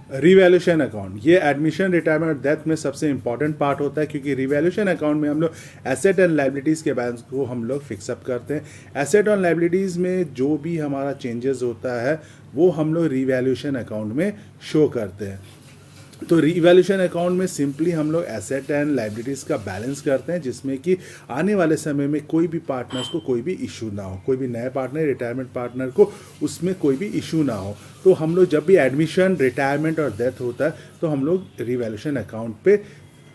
Revaluation account ये admission, retirement और death में सबसे इंपॉर्टेंट पार्ट होता है, क्योंकि रिवैल्यूएशन अकाउंट में हम लोग एसेट एंड लाइबिलिटीज़ के बैलेंस को हम लोग फिक्सअप करते हैं। एसेट और लाइबिलिटीज़ में जो भी हमारा चेंजेस होता है वो हम लोग रिवैल्यूएशन अकाउंट में शो करते हैं। तो रिवैल्यूएशन अकाउंट में सिंपली हम लोग एसेट एंड लाइबिलिटीज़ का बैलेंस करते हैं, जिसमें कि आने वाले समय में कोई भी पार्टनर्स को कोई भी इशू ना हो, कोई भी नए पार्टनर, रिटायरमेंट पार्टनर को उसमें कोई भी इशू ना हो। तो हम लोग जब भी एडमिशन, रिटायरमेंट और डेथ होता है तो हम लोग रिवैल्यूएशन अकाउंट पे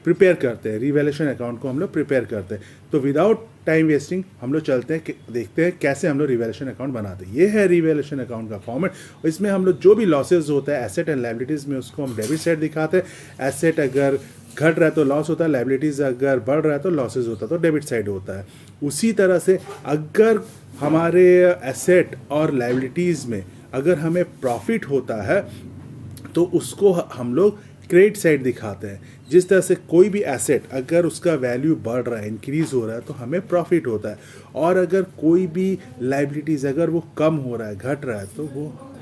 प्रिपेयर करते हैं, रिवैल्यूएशन अकाउंट को हम लोग प्रिपेयर करते हैं। तो विदाउट टाइम वेस्टिंग हम लोग चलते हैं, देखते हैं कैसे हम लोग रिवैल्यूएशन अकाउंट बनाते हैं। ये है रिवैल्यूएशन अकाउंट का फॉर्मेट, और इसमें हम लोग जो भी लॉसेज होता है एसेट एंड लाइबिलिटीज़ में उसको हम डेबिट साइड दिखाते हैं। एसेट अगर घट रहा है तो लॉस होता है, लाइबिलिटीज़ अगर बढ़ रहा है तो लॉसेज होता है, तो डेबिट साइड होता है। उसी तरह से अगर हमारे एसेट और लाइबिलिटीज़ में अगर हमें प्रॉफिट होता है तो उसको हम लोग क्रेडिट साइड दिखाते हैं। जिस तरह से कोई भी एसेट अगर उसका वैल्यू बढ़ रहा है, इंक्रीज़ हो रहा है, तो हमें प्रॉफिट होता है, और अगर कोई भी लाइबिलिटीज़ अगर वो कम हो रहा है, घट रहा है, तो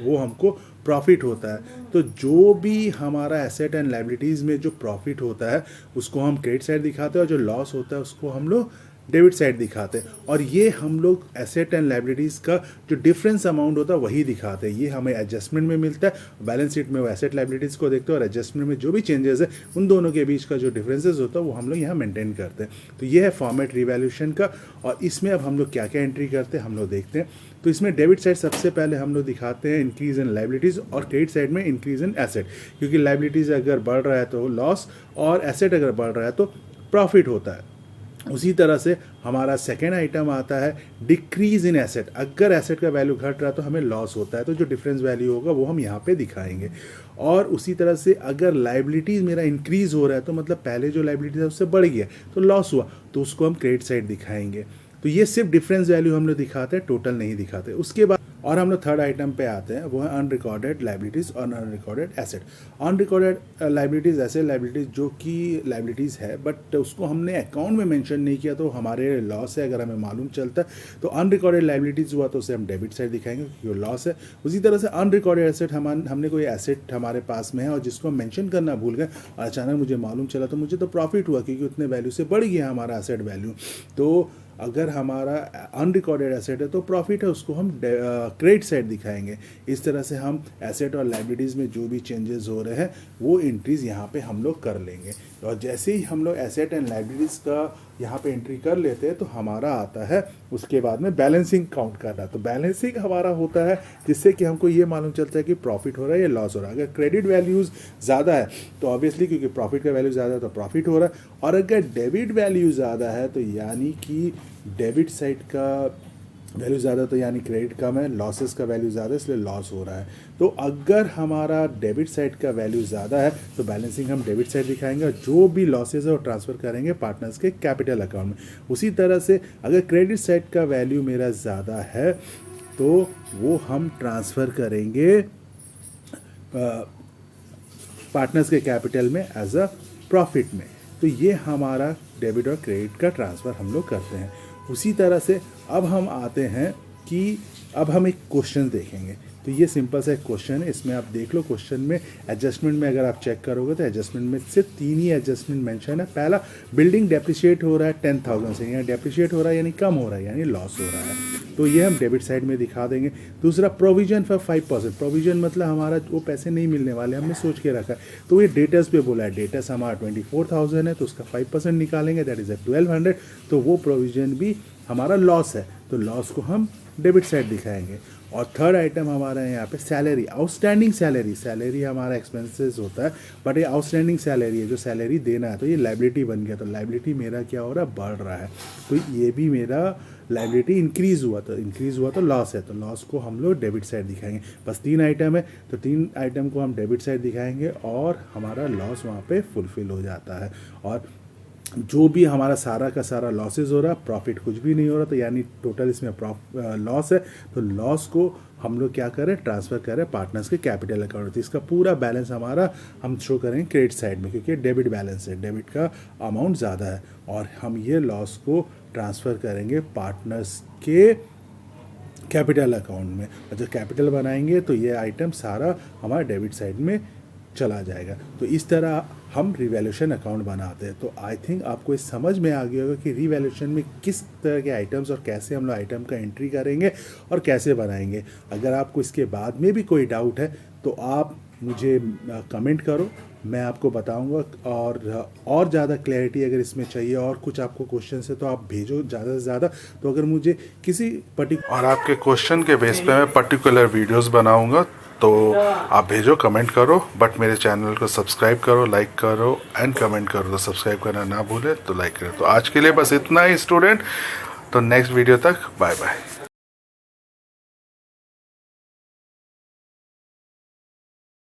वो हमको प्रॉफिट होता है। तो जो भी हमारा एसेट एंड लाइबिलिटीज़ में जो प्रॉफिट होता है उसको हम क्रेडिट साइड दिखाते हैं, और जो लॉस होता है उसको हम लोग डेबिट साइड दिखाते हैं। और ये हम लोग एसेट एंड लाइबिलिटीज़ का जो डिफरेंस अमाउंट होता है वही दिखाते हैं। ये हमें एडजस्टमेंट में मिलता है, बैलेंस शीट में वो एसेट लाइबिलिटीज़ को देखते हैं, और एडजस्टमेंट में जो भी चेंजेस है उन दोनों के बीच का जो डिफरेंसेस होता है वो हम लोग यहाँ मेंटेन करते हैं। तो ये है फॉर्मेट रिवैल्यूएशन का, और इसमें अब हम लोग क्या क्या एंट्री करते हैं हम लोग देखते हैं। तो इसमें डेबिट साइड सबसे पहले हम लोग दिखाते हैं इंक्रीज इन लाइबिलिटीज़, और क्रेडिट साइड में इंक्रीज इन एसेट, क्योंकि लाइबिलिटीज़ अगर बढ़ रहा है तो लॉस, और एसेट अगर बढ़ रहा है तो प्रॉफिट होता है। उसी तरह से हमारा सेकेंड आइटम आता है डिक्रीज इन एसेट। अगर एसेट का वैल्यू घट रहा है तो हमें लॉस होता है, तो जो डिफरेंस वैल्यू होगा वो हम यहाँ पे दिखाएंगे। और उसी तरह से अगर लाइबिलिटीज़ मेरा इंक्रीज हो रहा है तो मतलब पहले जो लाइबिलिटीज़ है उससे बढ़ गया तो लॉस हुआ, तो उसको हम क्रेडिट साइड दिखाएंगे। तो ये सिर्फ डिफरेंस वैल्यू हम लोग दिखाते हैं, टोटल नहीं दिखाते। उसके बाद और हम लोग थर्ड आइटम पे आते हैं, वो है अनरिकॉर्डेड लाइबिलिटीज़ और अनरिकॉर्डेड एसेट। अनरिकॉर्डेड लाइबिलिटीज़ ऐसे लाइबिलिटीज़ जो कि लाइबिलिटीज़ है बट उसको हमने अकाउंट में मेंशन नहीं किया तो हमारे लॉस है, अगर हमें मालूम चलता है। तो अनरिकॉर्डेड लाइबिलिटीज़ हुआ तो उसे हम डेबिट साइड दिखाएंगे क्योंकि वो लॉस है। उसी तरह से अनरिकॉर्डेड एसेट, हमने कोई एसेट हमारे पास में है और जिसको हम मेंशन करना भूल गए और अचानक मुझे मालूम चला तो मुझे तो प्रॉफिट हुआ क्योंकि उतने वैल्यू से बढ़ गया हमारा एसेट वैल्यू। तो अगर हमारा अनरिकॉर्डेड एसेट है तो प्रॉफिट है, उसको हम क्रेडिट साइड दिखाएंगे। इस तरह से हम एसेट और लाइबिलिटीज़ में जो भी चेंजेस हो रहे हैं वो एंट्रीज यहाँ पे हम लोग कर लेंगे। और जैसे ही हम लोग एसेट एंड लाइबिलिटीज़ का यहाँ पे एंट्री कर लेते हैं तो हमारा आता है उसके बाद में बैलेंसिंग काउंट करना। तो बैलेंसिंग हमारा होता है जिससे कि हमको ये मालूम चलता है कि प्रॉफिट हो रहा है या लॉस हो रहा है। अगर क्रेडिट वैल्यूज़ ज़्यादा है तो ऑब्वियसली क्योंकि प्रॉफिट का वैल्यू ज़्यादा है तो प्रॉफिट हो रहा है, और अगर डेबिट वैल्यू ज़्यादा है तो यानी कि डेबिट साइड का वैल्यू ज़्यादा तो यानी क्रेडिट कम है, लॉसेस का वैल्यू ज़्यादा है इसलिए लॉस हो रहा है। तो अगर हमारा डेबिट साइड का वैल्यू ज़्यादा है तो बैलेंसिंग हम डेबिट साइड दिखाएंगे और जो भी लॉसेस है वो ट्रांसफ़र करेंगे पार्टनर्स के कैपिटल अकाउंट में। उसी तरह से अगर क्रेडिट साइड का वैल्यू मेरा ज़्यादा है तो वो हम ट्रांसफ़र करेंगे पार्टनर्स के कैपिटल में एज अ प्रॉफिट में। तो ये हमारा डेबिट और क्रेडिट का ट्रांसफ़र हम लोग करते हैं। उसी तरह से अब हम आते हैं कि अब हम एक क्वेश्चन देखेंगे। तो ये सिंपल सा एक क्वेश्चन है, इसमें आप देख लो क्वेश्चन में एडजस्टमेंट में अगर आप चेक करोगे तो एडजस्टमेंट में से 3 ही एडजस्टमेंट मेंशन है। पहला, बिल्डिंग डेप्रिशिएट हो रहा है 10,000 से, यानी डेप्रिशिएट हो रहा है यानी कम हो रहा है यानी लॉस हो रहा है, तो ये हम डेबिट साइड में दिखा देंगे। दूसरा, प्रोविजन फॉर 5%। प्रोविजन मतलब हमारा वो पैसे नहीं मिलने वाले, हमने सोच के रखा है, तो ये डेटर्स पे बोला है। डेटर्स हमारा 24,000 है तो उसका 5% निकालेंगे, दैट इज़ 1200, तो वो प्रोविजन भी हमारा लॉस है, तो लॉस को हम डेबिट साइड दिखाएंगे। और थर्ड आइटम हमारा है यहाँ पे सैलरी, आउटस्टैंडिंग सैलरी। सैलरी हमारा एक्सपेंसेस होता है बट ये आउटस्टैंडिंग सैलरी है, जो सैलरी देना है, तो ये लाइबिलिटी बन गया। तो लाइबिलिटी मेरा क्या हो रहा है, बढ़ रहा है, तो ये भी मेरा लाइबिलिटी इंक्रीज़ हुआ, तो इंक्रीज़ हुआ तो लॉस है, तो लॉस को हम लोग डेबिट साइड दिखाएंगे। बस 3 आइटम है तो 3 आइटम को हम डेबिट साइड दिखाएंगे और हमारा लॉस वहाँ पे फुलफिल हो जाता है। और जो भी हमारा सारा का सारा लॉसेज हो रहा है, प्रॉफिट कुछ भी नहीं हो रहा, तो यानी टोटल इसमें लॉस है, तो लॉस को हम लोग क्या करें, ट्रांसफ़र करें पार्टनर्स के कैपिटल अकाउंट। तो इसका पूरा बैलेंस हमारा हम शो करेंगे क्रेडिट साइड में क्योंकि डेबिट बैलेंस है, डेबिट का अमाउंट ज़्यादा है, और हम ये लॉस को ट्रांसफ़र करेंगे पार्टनर्स के कैपिटल अकाउंट में। और जब कैपिटल बनाएंगे तो ये आइटम सारा हमारा डेबिट साइड में चला जाएगा। तो इस तरह हम रिवैल्यूएशन अकाउंट बनाते हैं। तो आई थिंक आपको इस समझ में आ गया होगा कि रिवैल्यूएशन में किस तरह के आइटम्स और कैसे हम लोग आइटम का एंट्री करेंगे और कैसे बनाएंगे। अगर आपको इसके बाद में भी कोई डाउट है तो आप मुझे कमेंट करो, मैं आपको बताऊंगा। और ज़्यादा क्लैरिटी अगर इसमें चाहिए और कुछ आपको क्वेश्चन है तो आप भेजो ज़्यादा से ज़्यादा। तो अगर मुझे किसी और आपके क्वेश्चन के बेस पे मैं पर्टिकुलर वीडियोस बनाऊंगा, तो आप भेजो, कमेंट करो। बट मेरे चैनल को सब्सक्राइब करो, लाइक करो एंड कमेंट करो। तो सब्सक्राइब करना ना भूले, तो लाइक करें। तो आज के लिए बस इतना ही स्टूडेंट। तो नेक्स्ट वीडियो तक बाय बाय।